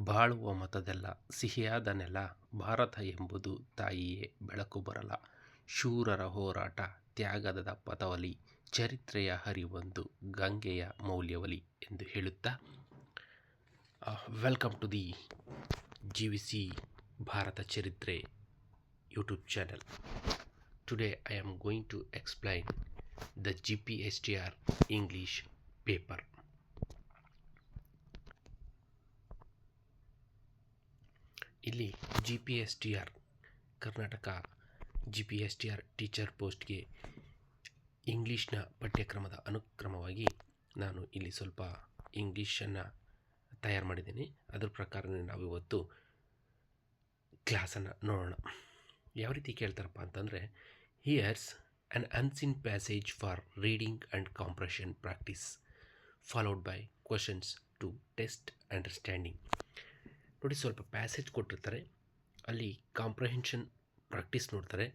ಬಾಳುವ ಮತದೆಲ್ಲ ಸಿಹಿಯಾದ ನೆಲ ಭಾರತ ಎಂಬುದು ತಾಯಿಯೇ ಬೆಳಕು ಬರಲ ಶೂರರ ಹೋರಾಟ ತ್ಯಾಗದ ಪಥವಲಿ ಚರಿತ್ರೆಯ ಹರಿವೊಂದು ಗಂಗೆಯ ಮೌಲ್ಯವಲಿ ಎಂದು ಹೇಳುತ್ತಾ ವೆಲ್ಕಮ್ ಟು ದಿ GVC ಭಾರತ ಚರಿತ್ರೆ YouTube channel. Today I am going to explain the GPSTR English paper. ಇಲ್ಲಿ GPSTR ಕರ್ನಾಟಕ GPSTR ಟೀಚರ್ ಪೋಸ್ಟ್ಗೆ ಇಂಗ್ಲೀಷ್ನ ಪಠ್ಯಕ್ರಮದ ಅನುಕ್ರಮವಾಗಿ ನಾನು ಇಲ್ಲಿ ಸ್ವಲ್ಪ ಇಂಗ್ಲೀಷನ್ನು ತಯಾರು ಮಾಡಿದ್ದೀನಿ. ಅದರ ಪ್ರಕಾರನೇ ನಾವು ಇವತ್ತು ಕ್ಲಾಸನ್ನು ನೋಡೋಣ. ಯಾವ ರೀತಿ ಕೇಳ್ತಾರಪ್ಪ ಅಂತಂದರೆ, here's an unseen passage for reading and comprehension practice followed by questions to test understanding. ನೋಡಿ, ಸ್ವಲ್ಪ ಪ್ಯಾಸೇಜ್ ಕೊಟ್ಟಿರ್ತಾರೆ, ಅಲ್ಲಿ ಕಾಂಪ್ರಹೆನ್ಷನ್ ಪ್ರಾಕ್ಟೀಸ್ ನೋಡ್ತಾರೆ.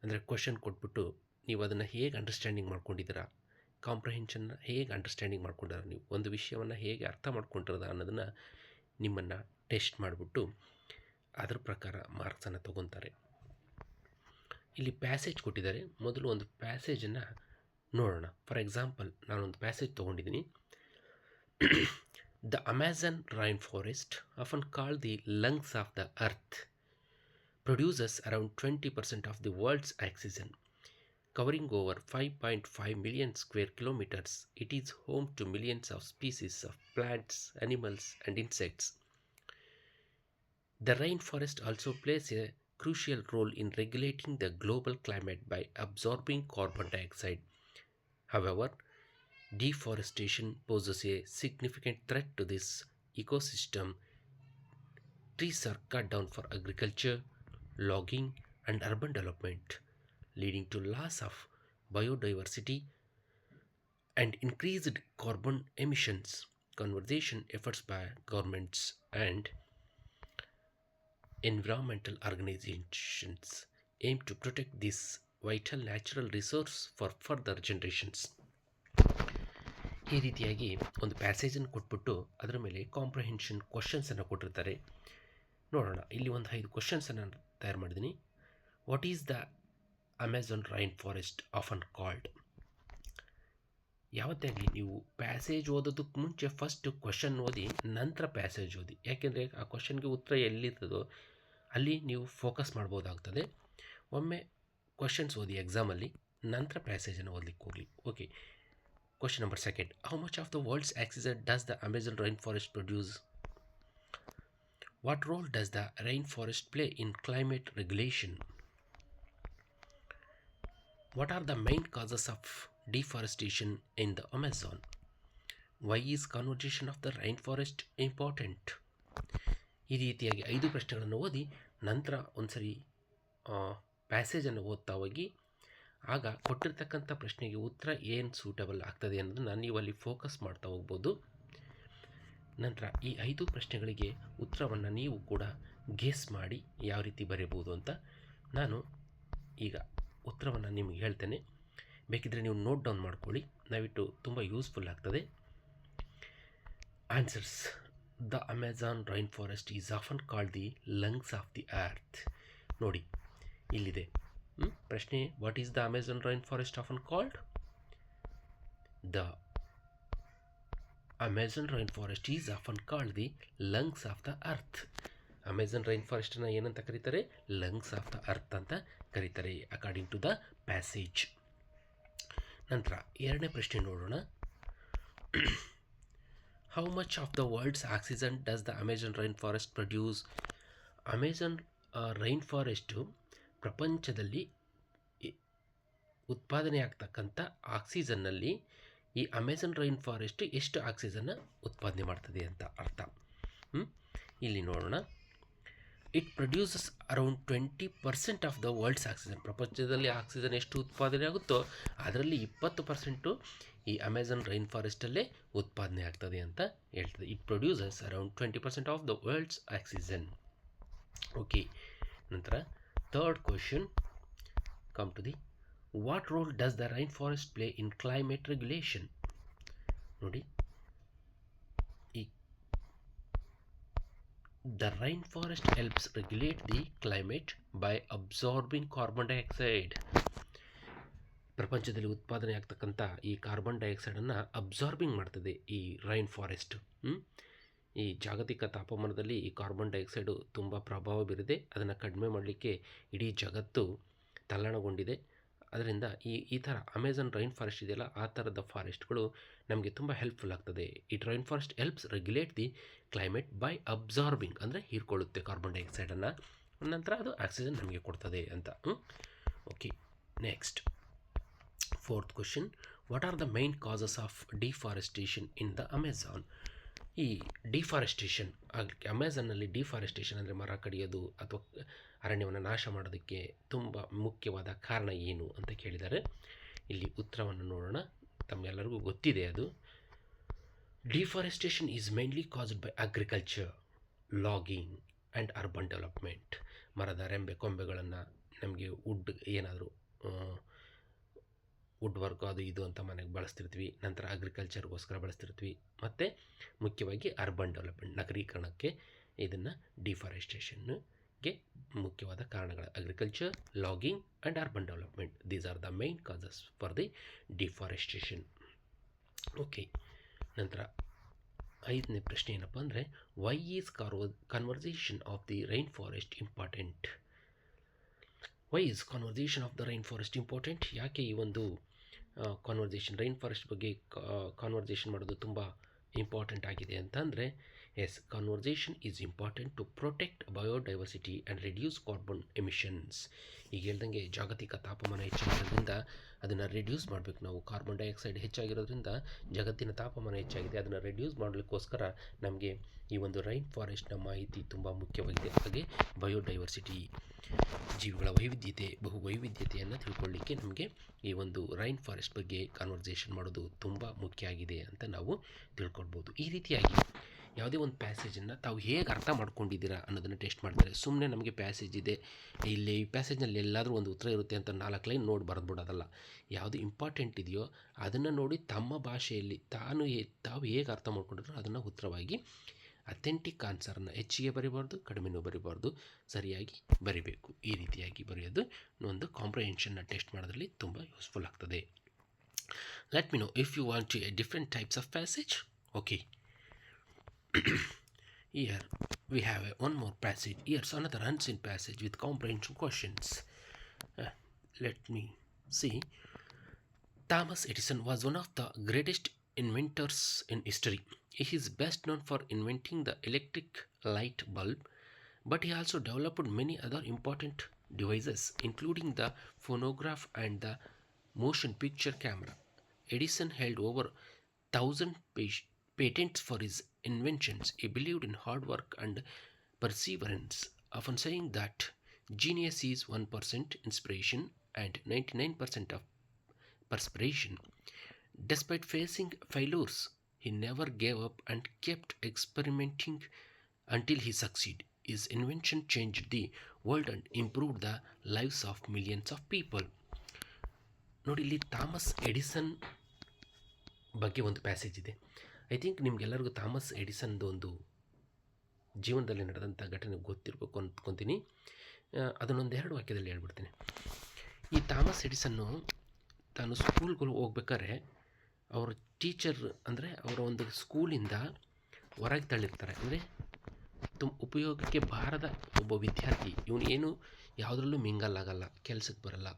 ಅಂದರೆ ಕ್ವಶನ್ ಕೊಟ್ಬಿಟ್ಟು ನೀವು ಅದನ್ನು ಹೇಗೆ ಅಂಡರ್ಸ್ಟ್ಯಾಂಡಿಂಗ್ ಮಾಡ್ಕೊಂಡಿದ್ದೀರಾ, ಕಾಂಪ್ರಹೆನ್ಷನ್ನ ಹೇಗೆ ಅಂಡರ್ಸ್ಟ್ಯಾಂಡಿಂಗ್ ಮಾಡ್ಕೊಂಡಿರ, ನೀವು ಒಂದು ವಿಷಯವನ್ನು ಹೇಗೆ ಅರ್ಥ ಮಾಡ್ಕೊಂಡಿರೋದ ಅನ್ನೋದನ್ನು ನಿಮ್ಮನ್ನು ಟೆಸ್ಟ್ ಮಾಡಿಬಿಟ್ಟು ಅದರ ಪ್ರಕಾರ ಮಾರ್ಕ್ಸನ್ನು ತೊಗೊತಾರೆ. ಇಲ್ಲಿ ಪ್ಯಾಸೇಜ್ ಕೊಟ್ಟಿದ್ದಾರೆ. ಮೊದಲು ಒಂದು ಪ್ಯಾಸೇಜನ್ನು ನೋಡೋಣ. ಫಾರ್ ಎಕ್ಸಾಂಪಲ್, ನಾನೊಂದು ಪ್ಯಾಸೇಜ್ ತೊಗೊಂಡಿದ್ದೀನಿ. The Amazon rainforest, often called the lungs of the earth, produces around 20% of the world's oxygen. Covering over 5.5 million square kilometers, it is home to millions of species of plants, animals, and insects. The rainforest also plays a crucial role in regulating the global climate by absorbing carbon dioxide. However, deforestation poses a significant threat to this ecosystem. Trees are cut down for agriculture, logging, and urban development, leading to loss of biodiversity and increased carbon emissions. Conservation efforts by governments and environmental organizations aim to protect this vital natural resource for further generations. ಈ ರೀತಿಯಾಗಿ ಒಂದು ಪ್ಯಾಸೇಜನ್ನು ಕೊಟ್ಬಿಟ್ಟು ಅದರ ಮೇಲೆ comprehension ಕ್ವಶನ್ಸನ್ನು ಕೊಟ್ಟಿರ್ತಾರೆ. ನೋಡೋಣ, ಇಲ್ಲಿ ಒಂದು 5 ಕ್ವಶನ್ಸನ್ನು ತಯಾರು ಮಾಡಿದ್ದೀನಿ. What is the Amazon rain forest often called? ಯಾವತ್ತಾಗಿ ನೀವು ಪ್ಯಾಸೇಜ್ ಓದೋದಕ್ಕೆ ಮುಂಚೆ ಫಸ್ಟ್ ಕ್ವಶನ್ ಓದಿ ನಂತರ ಪ್ಯಾಸೇಜ್ ಓದಿ. ಯಾಕೆಂದರೆ ಆ ಕ್ವಶನ್ಗೆ ಉತ್ತರ ಎಲ್ಲಿರ್ತದೋ ಅಲ್ಲಿ ನೀವು ಫೋಕಸ್ ಮಾಡ್ಬೋದಾಗ್ತದೆ. ಒಮ್ಮೆ ಕ್ವಶನ್ಸ್ ಓದಿ ಎಕ್ಸಾಮಲ್ಲಿ, ನಂತರ ಪ್ಯಾಸೇಜನ್ನು ಓದಲಿಕ್ಕೆ ಹೋಗಲಿ. Okay, question number 2. How much of the world's oxygen does the Amazon rainforest produce? What role does the rainforest play in climate regulation? What are the main causes of deforestation in the Amazon? Why is conservation of the rainforest important? ಈ ರೀತಿಯಾಗಿ 5 ಪ್ರಶ್ನೆಗಳನ್ನು ಓದಿ ನಂತರ ಒಂದ್ಸರಿ ಪ್ಯಾಸೇಜನ್ನು ಓದ್ತಾ ಹೋಗಿ, ಆಗ ಕೊಟ್ಟಿರ್ತಕ್ಕಂಥ ಪ್ರಶ್ನೆಗೆ ಉತ್ತರ ಏನು ಸೂಟಬಲ್ ಆಗ್ತದೆ ಅನ್ನೋದನ್ನು ನೀವು ಅಲ್ಲಿ ಫೋಕಸ್ ಮಾಡ್ತಾ ಹೋಗ್ಬೋದು. ನಂತರ ಈ 5 ಪ್ರಶ್ನೆಗಳಿಗೆ ಉತ್ತರವನ್ನು ನೀವು ಕೂಡ ಗೆಸ್ ಮಾಡಿ ಯಾವ ರೀತಿ ಬರೀಬೋದು ಅಂತ ನಾನು ಈಗ ಉತ್ತರವನ್ನು ನಿಮಗೆ ಹೇಳ್ತೇನೆ. ಬೇಕಿದ್ದರೆ ನೀವು ನೋಟ್ ಡೌನ್ ಮಾಡ್ಕೊಳ್ಳಿ, ದಯವಿಟ್ಟು ತುಂಬ ಯೂಸ್ಫುಲ್ ಆಗ್ತದೆ. Answers: the Amazon rain forest is often called the lungs of the earth. ನೋಡಿ, ಇಲ್ಲಿದೆ ಪ್ರಶ್ನೆ. What is the Amazon rain forest often called? The Amazon rain forest is often called the lungs of the earth. Amazon rain ಫಾರೆಸ್ಟನ್ನು ಏನಂತ ಕರೀತಾರೆ? Lungs of the earth ಅಂತ ಕರೀತಾರೆ, according to the passage. ನಂತರ 2ನೇ ಪ್ರಶ್ನೆ ನೋಡೋಣ. How much of the world's oxygen does the Amazon rain forest produce? Amazon rain forest ಪ್ರಪಂಚದಲ್ಲಿ ಉತ್ಪಾದನೆ ಆಗ್ತಕ್ಕಂಥ ಆಕ್ಸಿಜನ್ನಲ್ಲಿ ಈ ಅಮೆಝಾನ್ ರೈನ್ ಫಾರೆಸ್ಟ್ ಎಷ್ಟು ಆಕ್ಸಿಜನ್ನ ಉತ್ಪಾದನೆ ಮಾಡ್ತದೆ ಅಂತ ಅರ್ಥ. ಇಲ್ಲಿ ನೋಡೋಣ. It produces around 20% of the world's oxygen. ಪ್ರಪಂಚದಲ್ಲಿ ಆಕ್ಸಿಜನ್ ಎಷ್ಟು ಉತ್ಪಾದನೆ ಆಗುತ್ತೋ ಅದರಲ್ಲಿ 20% ಈ ಅಮೆಝಾನ್ ರೈನ್ ಫಾರೆಸ್ಟಲ್ಲೇ ಉತ್ಪಾದನೆ ಆಗ್ತದೆ ಅಂತ ಹೇಳ್ತದೆ. It produces around 20% of the world's oxygen. Okay, ನಂತರ 3rd question, come to the what role does the rainforest play in climate regulation? ನೋಡಿ, ಈ The rainforest helps regulate the climate by absorbing carbon dioxide. ಪ್ರಪಂಚದಲ್ಲಿ ಉತ್ಪಾದನೆ ಆಗ್ತಕ್ಕಂಥ ಈ carbon ಡೈಆಕ್ಸೈಡನ್ನು absorbing ಮಾಡ್ತದೆ ಈ rain forest. ಈ ಜಾಗತಿಕ ತಾಪಮಾನದಲ್ಲಿ ಈ ಕಾರ್ಬನ್ ಡೈಆಕ್ಸೈಡು ತುಂಬ ಪ್ರಭಾವ ಬೀರಿದೆ. ಅದನ್ನು ಕಡಿಮೆ ಮಾಡಲಿಕ್ಕೆ ಇಡೀ ಜಗತ್ತು ತಲ್ಲಣಗೊಂಡಿದೆ. ಅದರಿಂದ ಈ ಥರ ಅಮೆಝಾನ್ ರೈನ್ ಫಾರೆಸ್ಟ್ ಇದೆಯಲ್ಲ, ಆ ಥರದ ಫಾರೆಸ್ಟ್ಗಳು ನಮಗೆ ತುಂಬ ಹೆಲ್ಪ್ಫುಲ್ ಆಗ್ತದೆ. ಈ rain forest helps regulate the climate by absorbing, ಅಂದರೆ ಹೀರ್ಕೊಳ್ಳುತ್ತೆ ಕಾರ್ಬನ್ ಡೈಆಕ್ಸೈಡನ್ನು, ನಂತರ ಅದು ಆಕ್ಸಿಜನ್ ನಮಗೆ ಕೊಡ್ತದೆ ಅಂತ. Okay, next fourth question. What are the main causes of deforestation in the Amazon? ಈ ಡಿಫಾರೆಸ್ಟೇಷನ್ ಆಗಲಿಕ್ಕೆ, ಅಮೆಝಾನ್ನಲ್ಲಿ ಡಿಫಾರೆಸ್ಟೇಷನ್ ಅಂದರೆ ಮರ ಕಡಿಯೋದು ಅಥವಾ ಅರಣ್ಯವನ್ನು ನಾಶ ಮಾಡೋದಕ್ಕೆ ತುಂಬ ಮುಖ್ಯವಾದ ಕಾರಣ ಏನು ಅಂತ ಕೇಳಿದ್ದಾರೆ. ಇಲ್ಲಿ ಉತ್ತರವನ್ನು ನೋಡೋಣ. ತಮ್ಮೆಲ್ಲರಿಗೂ ಗೊತ್ತಿದೆ ಅದು. Deforestation is mainly caused by agriculture, logging and urban development. ಮರದ ರೆಂಬೆ ಕೊಂಬೆಗಳನ್ನು ನಮಗೆ ಏನಾದರೂ ವುಡ್ ವರ್ಕ್ ಅದು ಇದು ಅಂತ ಮನೆಗೆ ಬಳಸ್ತಿರ್ತೀವಿ. ನಂತರ ಅಗ್ರಿಕಲ್ಚರ್ಗೋಸ್ಕರ ಬಳಸ್ತಿರ್ತೀವಿ. ಮತ್ತು ಮುಖ್ಯವಾಗಿ ಅರ್ಬನ್ ಡೆವಲಪ್ಮೆಂಟ್, ನಗರೀಕರಣಕ್ಕೆ ಇದನ್ನು ಡಿಫಾರೆಸ್ಟೇಷನ್ಗೆ ಮುಖ್ಯವಾದ ಕಾರಣಗಳು. Agriculture, logging and urban development, these are the main causes for the deforestation. Okay, ನಂತರ 5ನೇ ಪ್ರಶ್ನೆ ಏನಪ್ಪ ಅಂದರೆ, why is conversation of the rain forest important? Why is conversation of the rain forest important? ಯಾಕೆ ಈ ಒಂದು ಕಾನ್ವರ್ಸೇಷನ್, ರೈನ್ ಫಾರೆಸ್ಟ್ ಬಗ್ಗೆ conversation ಮಾಡೋದು ತುಂಬ ಇಂಪಾರ್ಟೆಂಟ್ ಆಗಿದೆ ಅಂತಂದರೆ, yes, conversation is important to protect biodiversity and reduce carbon emissions. ಈಗ ಹೇಳ್ದಂಗೆ ಜಾಗತಿಕ ತಾಪಮಾನ ಹೆಚ್ಚಾಗಿರೋದ್ರಿಂದ ಅದನ್ನು ರಿಡ್ಯೂಸ್ ಮಾಡಬೇಕು ನಾವು. ಕಾರ್ಬನ್ ಡೈಆಕ್ಸೈಡ್ ಹೆಚ್ಚಾಗಿರೋದ್ರಿಂದ ಜಗತ್ತಿನ ತಾಪಮಾನ ಹೆಚ್ಚಾಗಿದೆ. ಅದನ್ನು ರಿಡ್ಯೂಸ್ ಮಾಡಲಿಕ್ಕೋಸ್ಕರ ನಮಗೆ ಈ ಒಂದು ರೈನ್ ಫಾರೆಸ್ಟ್ನ ಮಾಹಿತಿ ತುಂಬ ಮುಖ್ಯವಾಗಿದೆ. ಹಾಗೆ ಬಯೋಡೈವರ್ಸಿಟಿ, ಜೀವಿಗಳ ವೈವಿಧ್ಯತೆ, ಬಹುವೈವಿಧ್ಯತೆಯನ್ನು ತಿಳ್ಕೊಳ್ಳಿಕ್ಕೆ ನಮಗೆ ಈ ಒಂದು ರೈನ್ ಫಾರೆಸ್ಟ್ ಬಗ್ಗೆ ಕಾನ್ವರ್ಸೇಷನ್ ಮಾಡೋದು ತುಂಬ ಮುಖ್ಯ ಆಗಿದೆ ಅಂತ ನಾವು ತಿಳ್ಕೊಳ್ಬೋದು. ಈ ರೀತಿಯಾಗಿ ಯಾವುದೇ ಒಂದು ಪ್ಯಾಸೇಜನ್ನು ತಾವು ಹೇಗೆ ಅರ್ಥ ಮಾಡ್ಕೊಂಡಿದ್ದೀರಾ ಅನ್ನೋದನ್ನು ಟೆಸ್ಟ್ ಮಾಡ್ತಾರೆ. ಸುಮ್ಮನೆ ನಮಗೆ ಪ್ಯಾಸೇಜ್ ಇದೆ, ಇಲ್ಲಿ ಈ ಪ್ಯಾಸೇಜ್ನಲ್ಲಿ ಎಲ್ಲಾದರೂ ಒಂದು ಉತ್ತರ ಇರುತ್ತೆ ಅಂತ 4 ಲೈನ್ ನೋಡಿ ಬರೆದ್ಬಿಡೋದಲ್ಲ. ಯಾವುದು ಇಂಪಾರ್ಟೆಂಟ್ ಇದೆಯೋ ಅದನ್ನು ನೋಡಿ ತಮ್ಮ ಭಾಷೆಯಲ್ಲಿ ತಾವು ಹೇಗೆ ಅರ್ಥ ಮಾಡ್ಕೊಂಡಿದ್ರು ಅದನ್ನು ಉತ್ತರವಾಗಿ ಅಥೆಂಟಿಕ್ ಆನ್ಸರನ್ನು ಹೆಚ್ಚಿಗೆ ಬರಿಬಾರ್ದು, ಕಡಿಮೆನೂ ಬರಿಬಾರ್ದು, ಸರಿಯಾಗಿ ಬರಿಬೇಕು. ಈ ರೀತಿಯಾಗಿ ಬರೆಯೋದು ಒಂದು ಕಾಂಪ್ರಿಹೆನ್ಷನ್ನ ಟೆಸ್ಟ್ ಮಾಡೋದ್ರಲ್ಲಿ ತುಂಬ ಯೂಸ್ಫುಲ್ ಆಗ್ತದೆ. Let me know if you want to different types of passage. Okay, here we have one more passage. Here's another unseen passage with comprehension questions. Let me see. Thomas Edison was one of the greatest inventors in history. He is best known for inventing the electric light bulb, but he also developed many other important devices, including the phonograph and the motion picture camera. Edison held over 1,000 patents for his inventions. He believed in hard work and perseverance, often saying that genius is 1% inspiration and 99% of perspiration. Despite facing failures, he never gave up and kept experimenting until he succeeded. His invention changed the world and improved the lives of millions of people. ನೋಡಿ, ಇಲ್ಲಿ Thomas Edison ಬಗ್ಗೆ ಒಂದು passage ಇದೆ. I think ನಿಮಗೆಲ್ಲರಿಗೂ Thomas ಎಡಿಸನ್ದು ಒಂದು ಜೀವನದಲ್ಲಿ ನಡೆದಂಥ ಘಟನೆ ಗೊತ್ತಿರಬೇಕು ಅಂದ್ಕೊತೀನಿ. ಅದನ್ನೊಂದು 2 ವಾಕ್ಯದಲ್ಲಿ ಹೇಳ್ಬಿಡ್ತೀನಿ. ಈ ಥಾಮಸ್ ಎಡಿಸನ್ನು ತಾನು ಸ್ಕೂಲ್ಗಳು ಹೋಗ್ಬೇಕಾದ್ರೆ ಅವರ ಟೀಚರ್, ಅಂದರೆ ಅವರ ಒಂದು ಸ್ಕೂಲಿಂದ ಹೊರಗೆ ತಳ್ಳಿರ್ತಾರೆ. ಅಂದರೆ ಉಪಯೋಗಕ್ಕೆ ಬಾರದ ಒಬ್ಬ ವಿದ್ಯಾರ್ಥಿ, ಇವನು ಏನು ಯಾವುದರಲ್ಲೂ ಮಿಂಗಲ್ ಆಗಲ್ಲ, ಕೆಲಸಕ್ಕೆ ಬರಲ್ಲ,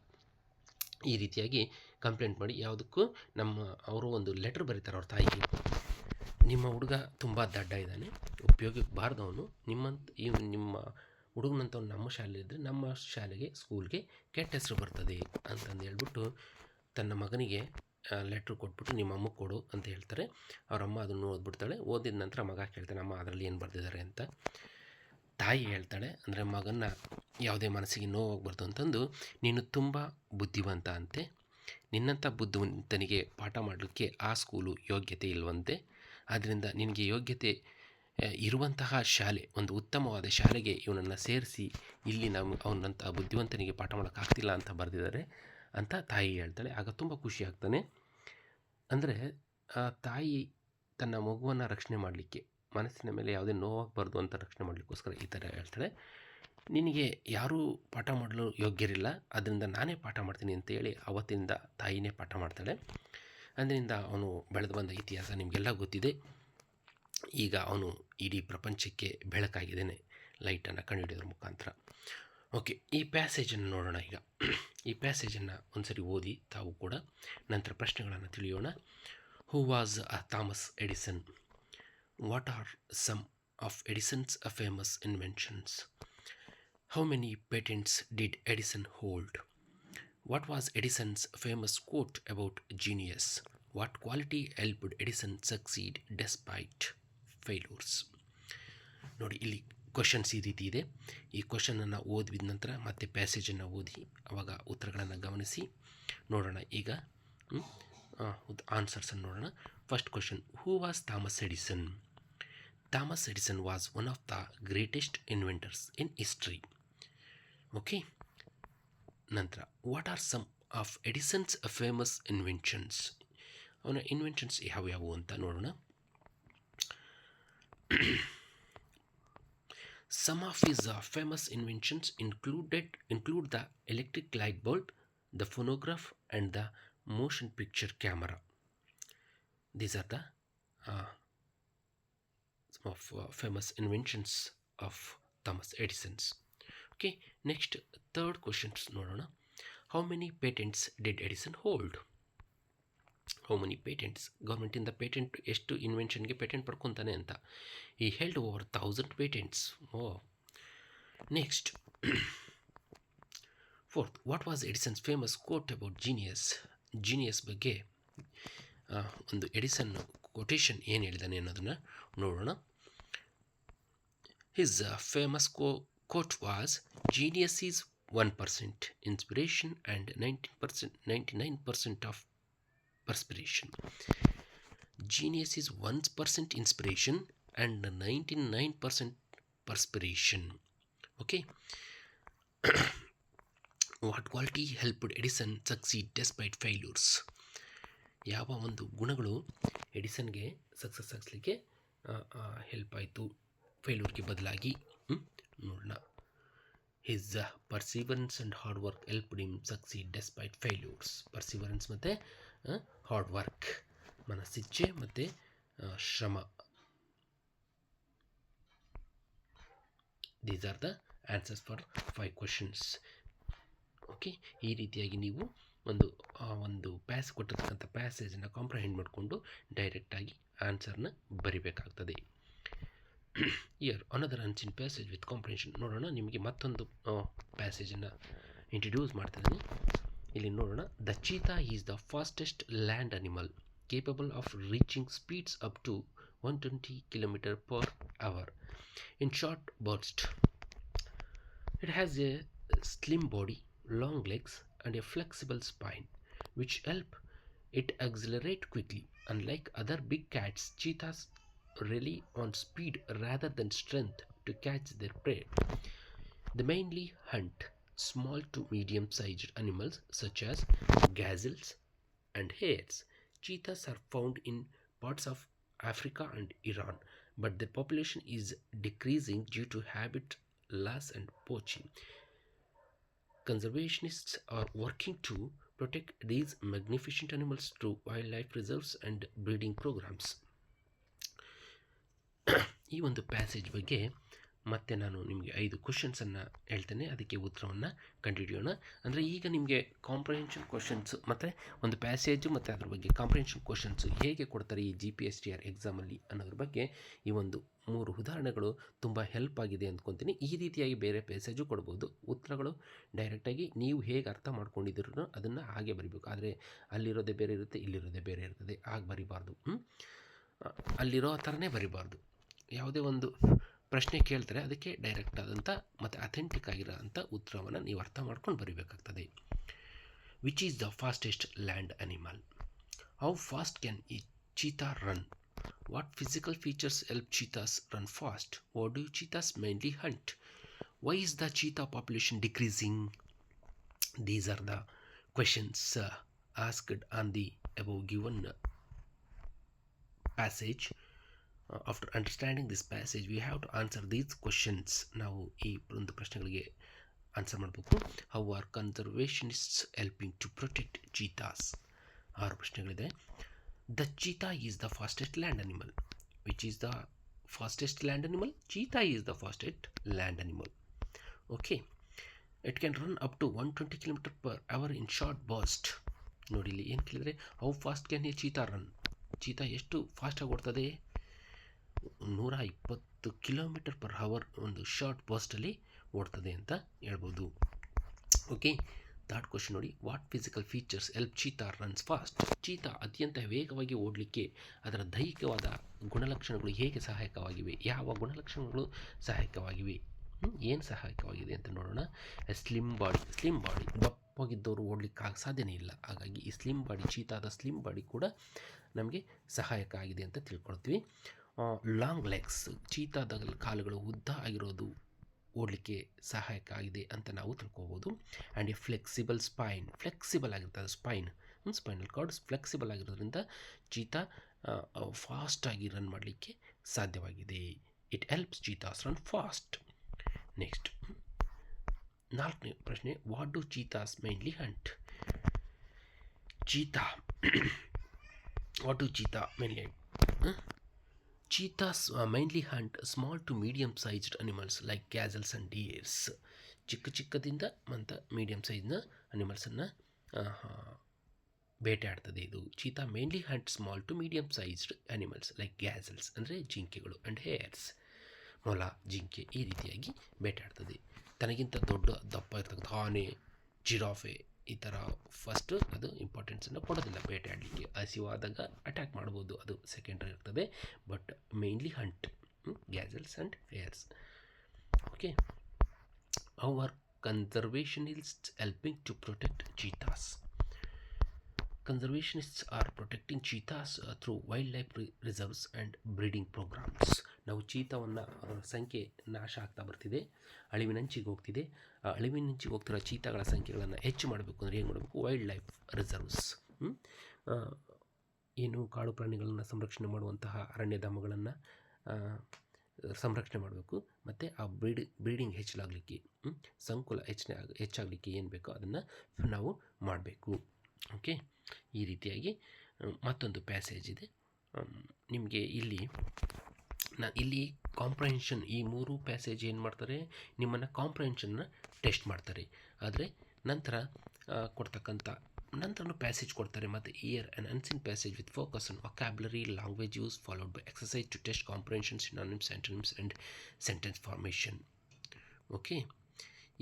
ಈ ರೀತಿಯಾಗಿ ಕಂಪ್ಲೇಂಟ್ ಮಾಡಿ ಯಾವುದಕ್ಕೂ ಅವರು ಒಂದು ಲೆಟ್ರ್ ಬರೀತಾರೆ ಅವ್ರ ತಾಯಿಗೆ. ನಿಮ್ಮ ಹುಡುಗ ತುಂಬ ದಡ್ಡ ಇದ್ದಾನೆ, ಉಪಯೋಗಕ್ಕೆ ಬಾರ್ದವನು, ನಿಮ್ಮ ಹುಡುಗನಂಥವ್ನು ನಮ್ಮ ಶಾಲೆ ಇದ್ದರೆ ನಮ್ಮ ಶಾಲೆಗೆ, ಸ್ಕೂಲ್ಗೆ ಕೆಟ್ಟ ಹೆಸರು ಬರ್ತದೆ ಅಂತಂದು ಹೇಳ್ಬಿಟ್ಟು ತನ್ನ ಮಗನಿಗೆ ಲೆಟ್ರ್ ಕೊಟ್ಬಿಟ್ಟು ನಿಮ್ಮ ಅಮ್ಮಗೆ ಕೊಡು ಅಂತ ಹೇಳ್ತಾರೆ. ಅವರಮ್ಮ ಅದನ್ನು ಓದ್ಬಿಡ್ತಾಳೆ. ಓದಿದ ನಂತರ ಮಗ ಕೇಳ್ತಾನೆ, ಅಮ್ಮ ಅದರಲ್ಲಿ ಏನು ಬರೆದಿದ್ದಾರೆ ಅಂತ. ತಾಯಿ ಹೇಳ್ತಾಳೆ, ಅಂದರೆ ಮಗನ ಯಾವುದೇ ಮನಸ್ಸಿಗೆ ನೋವಾಗಬಾರ್ದು ಅಂತಂದು, ನೀನು ತುಂಬ ಬುದ್ಧಿವಂತ ಅಂತೆ, ನಿನ್ನಂಥ ಬುದ್ಧಿವಂತನಿಗೆ ಪಾಠ ಮಾಡಲಿಕ್ಕೆ ಆ ಸ್ಕೂಲು ಯೋಗ್ಯತೆ ಇಲ್ವಂತೆ. ಆದ್ದರಿಂದ ನಿನಗೆ ಯೋಗ್ಯತೆ ಇರುವಂತಹ ಶಾಲೆ, ಒಂದು ಉತ್ತಮವಾದ ಶಾಲೆಗೆ ಇವನನ್ನು ಸೇರಿಸಿ, ಇಲ್ಲಿ ಅವನಂಥ ಬುದ್ಧಿವಂತನಿಗೆ ಪಾಠ ಮಾಡೋಕ್ಕಾಗ್ತಿಲ್ಲ ಅಂತ ಬರೆದಿದ್ದಾರೆ ಅಂತ ತಾಯಿ ಹೇಳ್ತಾಳೆ. ಆಗ ತುಂಬ ಖುಷಿ ಆಗ್ತಾನೆ. ಅಂದರೆ ತಾಯಿ ತನ್ನ ಮಗುವನ್ನು ರಕ್ಷಣೆ ಮಾಡಲಿಕ್ಕೆ ಮನಸ್ಸಿನ ಮೇಲೆ ಯಾವುದೇ ನೋವಾಗಬಾರ್ದು ಅಂತ ರಕ್ಷಣೆ ಮಾಡಲಿಕ್ಕೋಸ್ಕರ ಈ ಥರ ಹೇಳ್ತಾಳೆ. ನಿನಗೆ ಯಾರೂ ಪಾಠ ಮಾಡಲು ಯೋಗ್ಯರಿಲ್ಲ, ಅದರಿಂದ ನಾನೇ ಪಾಠ ಮಾಡ್ತೀನಿ ಅಂತೇಳಿ ಅವತ್ತಿನಿಂದ ತಾಯಿನೇ ಪಾಠ ಮಾಡ್ತಾಳೆ. ಅದರಿಂದ ಅವನು ಬೆಳೆದು ಬಂದ ಇತಿಹಾಸ ನಿಮಗೆಲ್ಲ ಗೊತ್ತಿದೆ. ಈಗ ಅವನು ಇಡೀ ಪ್ರಪಂಚಕ್ಕೆ ಬೆಳಕಾಗಿದ್ದೇನೆ ಲೈಟನ್ನು ಕಂಡುಹಿಡಿಯೋದ್ರ ಮುಖಾಂತರ. ಓಕೆ, ಈ ಪ್ಯಾಸೇಜನ್ನು ನೋಡೋಣ. ಈಗ ಈ ಪ್ಯಾಸೇಜನ್ನು ಒಂದ್ಸರಿ ಓದಿ ತಾವು ಕೂಡ ನಂತರ ಪ್ರಶ್ನೆಗಳನ್ನು ತಿಳಿಯೋಣ. Who was Thomas Edison? What are some of Edison's famous inventions? How many patents did Edison hold? What was Edison's famous quote about genius? What quality helped Edison succeed despite failures? ನೋಡಿ, ಇಲ್ಲಿ questions ಈ ರೀತಿ ಇದೆ. ಈ ಕ್ವಶನನ್ನು ಓದಿದ ನಂತರ ಮತ್ತೆ ಪ್ಯಾಸೇಜನ್ನು ಓದಿ ಆವಾಗ ಉತ್ತರಗಳನ್ನು ಗಮನಿಸಿ ನೋಡೋಣ. ಈಗ ಆನ್ಸರ್ಸನ್ನು ನೋಡೋಣ. First question, who was Thomas Edison? Thomas Edison was one of the greatest inventors in history. Okay, ನಂತರ what are some of Edison's famous inventions? ಅವನ ಇನ್ವೆನ್ಷನ್ಸ್ ಯಾವ್ಯಾವು ಅಂತ ನೋಡೋಣ. Some of his famous inventions include the electric light bulb, the phonograph and the motion picture camera. These are the some of famous inventions of Thomas Edison's. Okay, next third questions ನೋಡೋಣ. How many patents did Edison hold? How many patents? ಗೌರ್ಮೆಂಟಿಂದ patent ಎಷ್ಟು ಇನ್ವೆನ್ಷನ್ಗೆ patent ಪಡ್ಕೊತಾನೆ ಅಂತ. He held over 1000 patents. Oh. Next, fourth, what was Edison's famous quote about genius? Genius ಬಗ್ಗೆ ಒಂದು Edison quotation ಏನು ಹೇಳಿದಾನೆ ಅನ್ನೋದನ್ನು ನೋಡೋಣ. His famous quote was, genius is 1% inspiration and 99% of perspiration. Genius is 1% inspiration and 99% perspiration. Okay. What quality helped Edison succeed despite failures? ಯಾವ ಒಂದು ಗುಣಗಳು ಎಡಿಸನ್ಗೆ success ಆಗಿಸಲಿಕ್ಕೆ help ಆಯಿತು ಫೇಲ್ಯೂರ್ಗೆ ಬದಲಾಗಿ ನೋಡೋಣ. His perseverance and hard work helped him succeed despite failures. Perseverance ಮತ್ತು hard work, ಮನಸ್ಸಿಚ್ಛೆ ಮತ್ತು ಶ್ರಮ. These are the answers for 5 questions. Okay, ಈ ರೀತಿಯಾಗಿ ನೀವು ಒಂದು ಕೊಟ್ಟಿರ್ತಕ್ಕಂಥ ಪ್ಯಾಸೇಜನ್ನು ಕಾಂಪ್ರಹೆಂಡ್ ಮಾಡಿಕೊಂಡು ಡೈರೆಕ್ಟಾಗಿ ಆನ್ಸರ್ನ ಬರಿಬೇಕಾಗ್ತದೆ. Here another unseen passage with comprehension. ನೋಡೋಣ, ನಿಮಗೆ ಮತ್ತೊಂದು ಪ್ಯಾಸೇಜನ್ನು ಇಂಟ್ರಡ್ಯೂಸ್ ಮಾಡ್ತಿದ್ದೀನಿ. ಇಲ್ಲಿ ನೋಡೋಣ. The cheetah is the fastest land animal capable of reaching speeds up to 120 km/h in short bursts. It has a slim body, long legs and a flexible spine which help it accelerate quickly. Unlike other big cats, cheetahs rely on speed rather than strength to catch their prey. They mainly hunt small to medium-sized animals such as gazelles and hares. Cheetahs are found in parts of Africa and Iran, but their population is decreasing due to habitat loss and poaching. Conservationists are working to protect these magnificent animals through wildlife reserves and breeding programs. ಈ ಒಂದು passage ಬಗ್ಗೆ ಮತ್ತೆ ನಾನು ನಿಮಗೆ 5 ಕ್ವಶನ್ಸನ್ನು ಹೇಳ್ತೇನೆ, ಅದಕ್ಕೆ ಉತ್ತರವನ್ನು ಕಂಡುಹಿಡಿಯೋಣ. ಅಂದರೆ ಈಗ ನಿಮಗೆ ಕಾಂಪ್ರಹೆನ್ಷನ್ ಕ್ವಶನ್ಸು ಮತ್ತು ಒಂದು ಪ್ಯಾಸೇಜು ಮತ್ತು ಅದ್ರ ಬಗ್ಗೆ ಕಾಂಪ್ರಹೆನ್ಷನ್ ಕ್ವಶನ್ಸು ಹೇಗೆ ಕೊಡ್ತಾರೆ ಈ GPSTR ಎಕ್ಸಾಮಲ್ಲಿ ಅನ್ನೋದ್ರ ಬಗ್ಗೆ ಈ ಒಂದು 3 ಉದಾಹರಣೆಗಳು ತುಂಬ ಹೆಲ್ಪ್ ಆಗಿದೆ ಅಂದ್ಕೊತೀನಿ. ಈ ರೀತಿಯಾಗಿ ಬೇರೆ ಪ್ಯಾಸೇಜು ಕೊಡ್ಬೋದು. ಉತ್ತರಗಳು ಡೈರೆಕ್ಟಾಗಿ ನೀವು ಹೇಗೆ ಅರ್ಥ ಮಾಡ್ಕೊಂಡಿದ್ದೀರೋ ಅದನ್ನು ಹಾಗೆ ಬರಿಬೇಕು. ಆದರೆ ಅಲ್ಲಿರೋದೇ ಬೇರೆ ಇರುತ್ತೆ, ಇಲ್ಲಿರೋದೇ ಬೇರೆ ಇರ್ತದೆ. ಹಾಗೆ ಬರಿಬಾರ್ದು. ಅಲ್ಲಿರೋ ಥರನೇ ಬರಿಬಾರ್ದು. ಯಾವುದೇ ಒಂದು ಪ್ರಶ್ನೆ ಕೇಳ್ತಾರೆ ಅದಕ್ಕೆ ಡೈರೆಕ್ಟ್ ಆದಂಥ ಮತ್ತು ಅಥೆಂಟಿಕ್ ಆಗಿರೋಂಥ ಉತ್ತರವನ್ನು ನೀವು ಅರ್ಥ ಮಾಡ್ಕೊಂಡು ಬರೀಬೇಕಾಗ್ತದೆ. Which is the fastest land animal? How fast can ಈ cheetah run? What physical features help cheetahs run fast? What do cheetahs mainly hunt? Why is the cheetah population decreasing? These are the questions asked on the above given passage. After understanding this passage we have to answer these questions. ನಾವು ಈ ಒಂದು ಪ್ರಶ್ನೆಗಳಿಗೆ answer ಮಾಡಬೇಕು. How are conservationists helping to protect cheetahs? 6 ಪ್ರಶ್ನೆಗಳಿದೆ. The cheetah is the fastest land animal. Which is the fastest land animal? Cheetah is the fastest land animal. Okay. It can run up to 120 km/h in short burst. ನೋಡಿ ಇಲ್ಲಿ ಏನು ಕೇಳಿದರೆ, how fast can a cheetah run? Cheetah ಎಷ್ಟು ಫಾಸ್ಟಾಗಿ ಓಡ್ತದೆ? 120 km/h ಒಂದು short ಬರ್ಸ್ಟಲ್ಲಿ ಓಡ್ತದೆ ಅಂತ ಹೇಳ್ಬೋದು. Okay. Third question ನೋಡಿ, what physical features help cheetah runs fast? Cheetah ಅತ್ಯಂತ ವೇಗವಾಗಿ ಓಡಲಿಕ್ಕೆ ಅದರ ದೈಹಿಕವಾದ ಗುಣಲಕ್ಷಣಗಳು ಹೇಗೆ ಸಹಾಯಕವಾಗಿವೆ? ಯಾವ ಗುಣಲಕ್ಷಣಗಳು ಸಹಾಯಕವಾಗಿವೆ? ಏನು ಸಹಾಯಕವಾಗಿದೆ ಅಂತ ನೋಡೋಣ. ಸ್ಲಿಮ್ ಬಾಡಿ ದಪ್ಪಗಿದ್ದವರು ಓಡಲಿಕ್ಕೆ ಸಾಧ್ಯನೇ ಇಲ್ಲ. ಹಾಗಾಗಿ ಈ ಸ್ಲಿಮ್ ಬಾಡಿ, ಚೀತಾದ ಸ್ಲಿಮ್ ಬಾಡಿ ಕೂಡ ನಮಗೆ ಸಹಾಯಕ ಆಗಿದೆ ಅಂತ ತಿಳ್ಕೊಳ್ತೀವಿ. ಲಾಂಗ್ ಲೆಗ್ಸ್, ಚೀತಾದ ಕಾಲುಗಳು ಉದ್ದ ಆಗಿರೋದು ಓಡಲಿಕ್ಕೆ ಸಹಾಯಕ ಆಗಿದೆ ಅಂತ ನಾವು ತಿಳ್ಕೊಬೋದು. And a flexible spine, flexible ಆಗಿರ್ತದೆ ಸ್ಪೈನಲ್ ಕಾರ್ಡ್ ಫ್ಲೆಕ್ಸಿಬಲ್ ಆಗಿರೋದ್ರಿಂದ ಚೀತಾ ಫಾಸ್ಟಾಗಿ ರನ್ ಮಾಡಲಿಕ್ಕೆ ಸಾಧ್ಯವಾಗಿದೆ. It helps cheetahs run fast. Next 4ನೇ ಪ್ರಶ್ನೆ, what do cheetahs mainly hunt? What do cheetah mainly hunt? Cheetahs mainly hunt small to medium sized animals like gazelles and deers. ಚಿಕ್ಕದಿಂದ ಮತ್ತು medium ಸೈಜ್ನ ಅನಿಮಲ್ಸನ್ನು ಬೇಟೆಯಾಡ್ತದೆ ಇದು. Cheetah mainly hunt small to medium sized animals like gazelles ಅಂದರೆ ಜಿಂಕೆಗಳು and hairs, ಮೊಲ, ಜಿಂಕೆ ಈ ರೀತಿಯಾಗಿ ಬೇಟೆಯಾಡ್ತದೆ. ತನಗಿಂತ ದಪ್ಪ ಇರ್ತಕ್ಕಂಥ ಆನೆ, ಜಿರಾಫೆ ಈ ಥರ ಫಸ್ಟ್ ಅದು ಇಂಪಾರ್ಟೆನ್ಸನ್ನು ಕೊಡೋದಿಲ್ಲ ಬೇಟೆಯಾಡಲಿಕ್ಕೆ. ಹಸಿವಾದಾಗ ಅಟ್ಯಾಕ್ ಮಾಡ್ಬೋದು, ಅದು ಸೆಕೆಂಡ್ರಿ ಇರ್ತದೆ. But mainly hunt gazelles and hares. Okay. How are conservationists helping to protect cheetahs? Conservationists are protecting cheetahs through wildlife reserves and breeding programs. ನಾವು ಚೀತಾವನ್ನು ಸಂಖ್ಯೆ ನಾಶ ಆಗ್ತಾ ಬರ್ತಿದೆ, ಅಳಿವಿನಂಚಿಗೆ ಹೋಗ್ತಿದೆ. ಅಳಿವಿನಂಚಿಗೆ ಹೋಗ್ತಿರೋ ಚೀತಾಗಳ ಸಂಖ್ಯೆಗಳನ್ನು ಹೆಚ್ಚು ಮಾಡಬೇಕು ಅಂದರೆ ಏನು ಮಾಡಬೇಕು? ವೈಲ್ಡ್ ಲೈಫ್ ರಿಸರ್ವ್ಸ್, ಏನು ಕಾಡು ಪ್ರಾಣಿಗಳನ್ನು ಸಂರಕ್ಷಣೆ ಮಾಡುವಂತಹ ಅರಣ್ಯಧಾಮಗಳನ್ನು ಸಂರಕ್ಷಣೆ ಮಾಡಬೇಕು. ಮತ್ತು ಆ ಬ್ರೀಡಿಂಗ್ ಹೆಚ್ಚಲಾಗಲಿಕ್ಕೆ, ಸಂಕುಲ ಹೆಚ್ಚಾಗಲಿಕ್ಕೆ ಏನು ಬೇಕೋ ಅದನ್ನು ನಾವು ಮಾಡಬೇಕು. ಓಕೆ. ಈ ರೀತಿಯಾಗಿ ಮತ್ತೊಂದು ಪ್ಯಾಸೇಜ್ ಇದೆ ನಿಮಗೆ ಇಲ್ಲಿ ಕಾಂಪ್ರಹೆನ್ಷನ್. ಈ 3 ಪ್ಯಾಸೇಜ್ ಏನು ಮಾಡ್ತಾರೆ, ನಿಮ್ಮನ್ನು ಕಾಂಪ್ರಹೆನ್ಷನ್ನ ಟೆಸ್ಟ್ ಮಾಡ್ತಾರೆ. ಆದರೆ ನಂತರ ಪ್ಯಾಸೇಜ್ ಕೊಡ್ತಾರೆ. ಮತ್ತು here an unseen passage with focus on vocabulary, language use followed by exercise to test comprehension, synonyms, antonyms and sentence formation. Okay.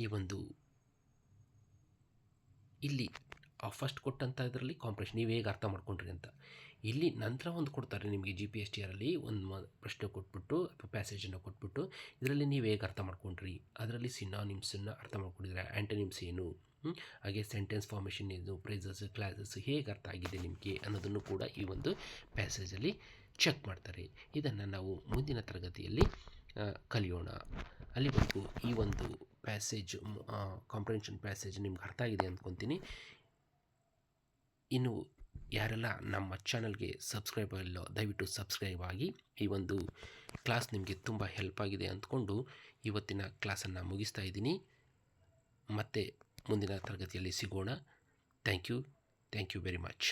ಈ ಒಂದು ಇಲ್ಲಿ ಫಸ್ಟ್ ಕೊಟ್ಟಂಥ ಇದರಲ್ಲಿ ಕಾಂಪ್ರಹೆನ್ಷನ್ ನೀವು ಹೇಗೆ ಅರ್ಥ ಮಾಡ್ಕೊಂಡ್ರಿ ಅಂತ. ಇಲ್ಲಿ ನಂತರ ಒಂದು ಕೊಡ್ತಾರೆ ನಿಮಗೆ GPSTರಲ್ಲಿ ಒಂದು ಪ್ರಶ್ನೆ ಕೊಟ್ಬಿಟ್ಟು ಅಥವಾ ಪ್ಯಾಸೇಜನ್ನು ಕೊಟ್ಬಿಟ್ಟು ಇದರಲ್ಲಿ ನೀವು ಹೇಗೆ ಅರ್ಥ ಮಾಡ್ಕೊಂಡ್ರಿ, ಅದರಲ್ಲಿ ಸಿನಾನಿಮ್ಸನ್ನು ಅರ್ಥ ಮಾಡ್ಕೊಂಡಿದ್ರೆ, ಆ್ಯಂಟೋನಿಮ್ಸ್ ಏನು, ಹಾಗೆ ಸೆಂಟೆನ್ಸ್ ಫಾರ್ಮೇಷನ್ ಏನು, ಫ್ರೇಸಸ್, ಕ್ಲಾಸಸ್ ಹೇಗೆ ಅರ್ಥ ಆಗಿದೆ ನಿಮಗೆ ಅನ್ನೋದನ್ನು ಕೂಡ ಈ ಒಂದು ಪ್ಯಾಸೇಜಲ್ಲಿ ಚೆಕ್ ಮಾಡ್ತಾರೆ. ಇದನ್ನು ನಾವು ಮುಂದಿನ ತರಗತಿಯಲ್ಲಿ ಕಲಿಯೋಣ. ಅಲ್ಲಿವರೆಗೂ ಈ ಒಂದು ಪ್ಯಾಸೇಜ್ ಕಾಂಪ್ರಹೆನ್ಷನ್ ಪ್ಯಾಸೇಜ್ ನಿಮ್ಗೆ ಅರ್ಥ ಆಗಿದೆ ಅಂದ್ಕೊತೀನಿ. ಇನ್ನು ಯಾರೆಲ್ಲ ನಮ್ಮ ಚಾನಲ್ಗೆ ಸಬ್ಸ್ಕ್ರೈಬ್ ಆಗಿಲ್ಲೋ ದಯವಿಟ್ಟು ಸಬ್ಸ್ಕ್ರೈಬ್ ಆಗಿ. ಈ ಒಂದು ಕ್ಲಾಸ್ ನಿಮಗೆ ತುಂಬ ಹೆಲ್ಪ್ ಆಗಿದೆ ಅಂದ್ಕೊಂಡು ಇವತ್ತಿನ ಕ್ಲಾಸನ್ನು ಮುಗಿಸ್ತಾ ಇದ್ದೀನಿ. ಮತ್ತೆ ಮುಂದಿನ ತರಗತಿಯಲ್ಲಿ ಸಿಗೋಣ. Thank you very much.